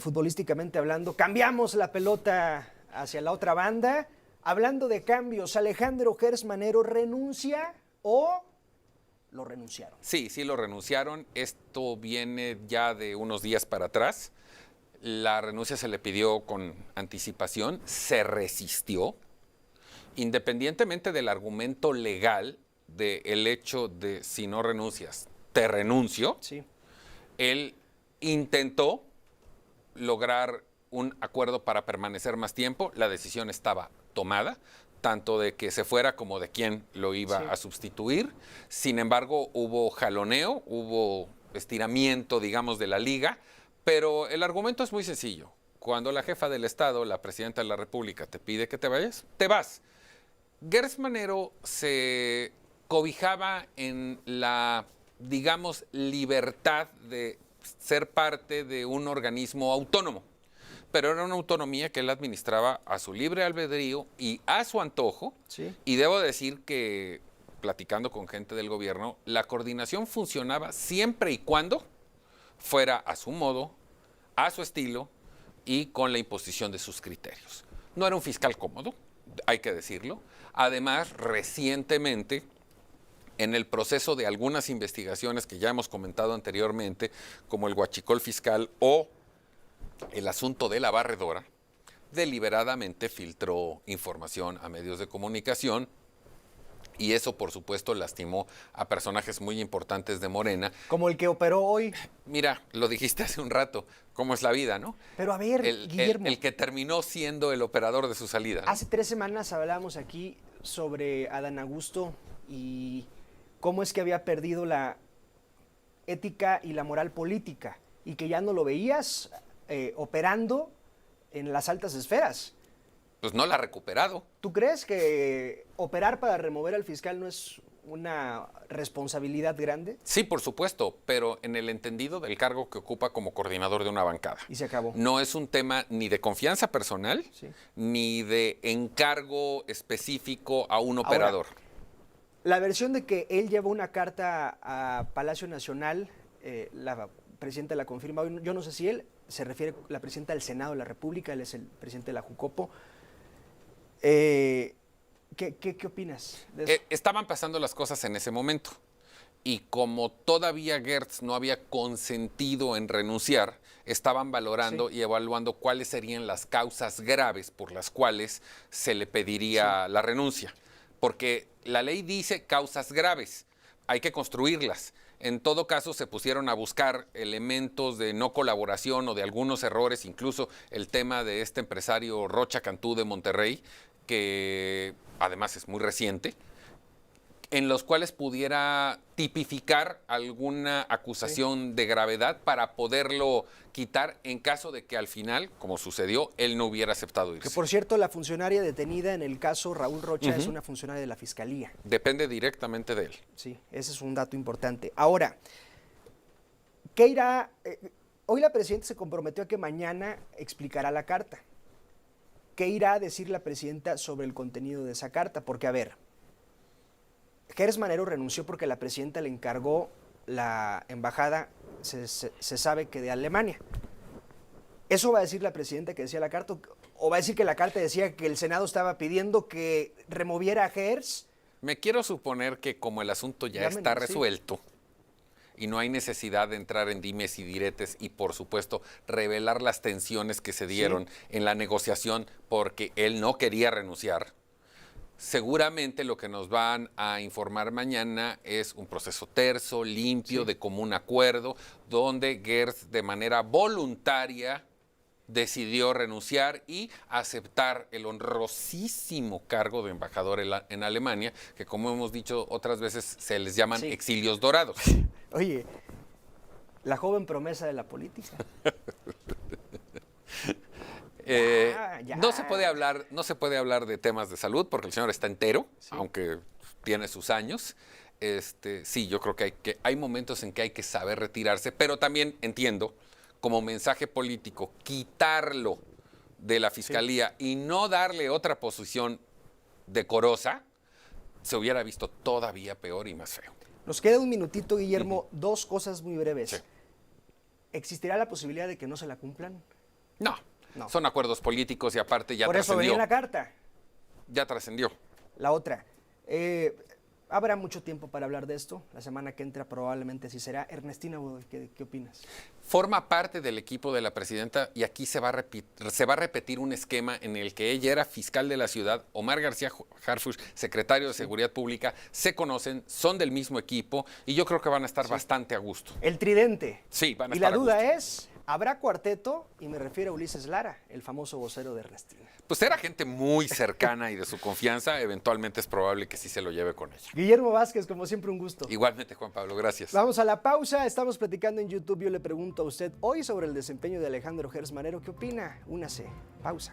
futbolísticamente hablando, cambiamos la pelota hacia la otra banda. Hablando de cambios, ¿Alejandro Gers Manero renuncia o lo renunciaron? Sí, sí lo renunciaron. Esto viene ya de unos días para atrás. La renuncia se le pidió con anticipación, se resistió, independientemente del argumento legal del hecho de si no renuncias, te renuncio. Sí. Él intentó lograr un acuerdo para permanecer más tiempo. La decisión estaba tomada, tanto de que se fuera como de quién lo iba a sustituir. Sin embargo, hubo jaloneo, hubo estiramiento, digamos, de la liga, pero el argumento es muy sencillo. Cuando la jefa del Estado, la presidenta de la República, te pide que te vayas, te vas. Gers Manero se cobijaba en la, digamos, libertad de ser parte de un organismo autónomo, pero era una autonomía que él administraba a su libre albedrío y a su antojo. Sí. Y debo decir que, platicando con gente del gobierno, la coordinación funcionaba siempre y cuando fuera a su modo, a su estilo y con la imposición de sus criterios. No era un fiscal cómodo, hay que decirlo. Además, recientemente, en el proceso de algunas investigaciones que ya hemos comentado anteriormente, como el huachicol fiscal o el asunto de la barredora, deliberadamente filtró información a medios de comunicación y eso, por supuesto, lastimó a personajes muy importantes de Morena. Como el que operó hoy. Mira, lo dijiste hace un rato, cómo es la vida, ¿no? Pero a ver, Guillermo. El que terminó siendo el operador de su salida, ¿no? Hace 3 semanas hablábamos aquí sobre Adán Augusto y cómo es que había perdido la ética y la moral política y que ya no lo veías operando en las altas esferas. Pues no la ha recuperado. ¿Tú crees que operar para remover al fiscal no es una responsabilidad grande? Sí, por supuesto, pero en el entendido del cargo que ocupa como coordinador de una bancada. Y se acabó. No es un tema ni de confianza personal, ni de encargo específico a un operador. Ahora, la versión de que él llevó una carta a Palacio Nacional, la presidenta la confirma hoy, yo no sé si él se refiere a la presidenta del Senado de la República, él es el presidente de la Jucopo. ¿Qué opinas de eso? Estaban pasando las cosas en ese momento y como todavía Gertz no había consentido en renunciar, estaban valorando y evaluando cuáles serían las causas graves por las cuales se le pediría la renuncia. Porque la ley dice causas graves, hay que construirlas. En todo caso, se pusieron a buscar elementos de no colaboración o de algunos errores, incluso el tema de este empresario Rocha Cantú de Monterrey, que además es muy reciente, en los cuales pudiera tipificar alguna acusación de gravedad para poderlo quitar en caso de que al final, como sucedió, él no hubiera aceptado irse. Que por cierto, la funcionaria detenida en el caso Raúl Rocha es una funcionaria de la Fiscalía. Depende directamente de él. Sí, ese es un dato importante. Ahora, ¿qué irá? Hoy la presidenta se comprometió a que mañana explicará la carta. ¿Qué irá a decir la presidenta sobre el contenido de esa carta? Porque, a ver, Gers Manero renunció porque la presidenta le encargó la embajada, se sabe que de Alemania. ¿Eso va a decir la presidenta que decía la carta? ¿O va a decir que la carta decía que el Senado estaba pidiendo que removiera a Gers? Me quiero suponer que como el asunto ya está resuelto y no hay necesidad de entrar en dimes y diretes y, por supuesto, revelar las tensiones que se dieron en la negociación porque él no quería renunciar, seguramente lo que nos van a informar mañana es un proceso terso, limpio, de común acuerdo, donde Gers de manera voluntaria decidió renunciar y aceptar el honrosísimo cargo de embajador en Alemania, que como hemos dicho otras veces se les llaman exilios dorados. Oye, la joven promesa de la política. No se puede hablar de temas de salud porque el señor está entero, aunque tiene sus años. Sí, yo creo que hay momentos en que hay que saber retirarse, pero también entiendo como mensaje político quitarlo de la fiscalía y no darle otra posición decorosa, se hubiera visto todavía peor y más feo. Nos queda un minutito, Guillermo. Dos cosas muy breves. ¿existirá la posibilidad de que no se la cumplan? No, No. son acuerdos políticos y aparte ya Por eso venía trascendió. en la carta. Ya trascendió. La otra, habrá mucho tiempo para hablar de esto. La semana que entra probablemente así será. Ernestina Godoy, ¿qué opinas? Forma parte del equipo de la presidenta y aquí se va a repetir un esquema en el que ella era fiscal de la ciudad, Omar García Harfuch, secretario de Seguridad Pública, se conocen, son del mismo equipo y yo creo que van a estar bastante a gusto. El tridente. Sí, van a Y estar la a duda gusto. es, ¿habrá cuarteto? Y me refiero a Ulises Lara, el famoso vocero de Ernestina. Pues era gente muy cercana y de su confianza, eventualmente es probable que sí se lo lleve con ella. Guillermo Vázquez, como siempre, un gusto. Igualmente, Juan Pablo, gracias. Vamos a la pausa, estamos platicando en YouTube. Yo le pregunto a usted hoy sobre el desempeño de Alejandro Gers Manero. ¿Qué opina? Únase. Pausa.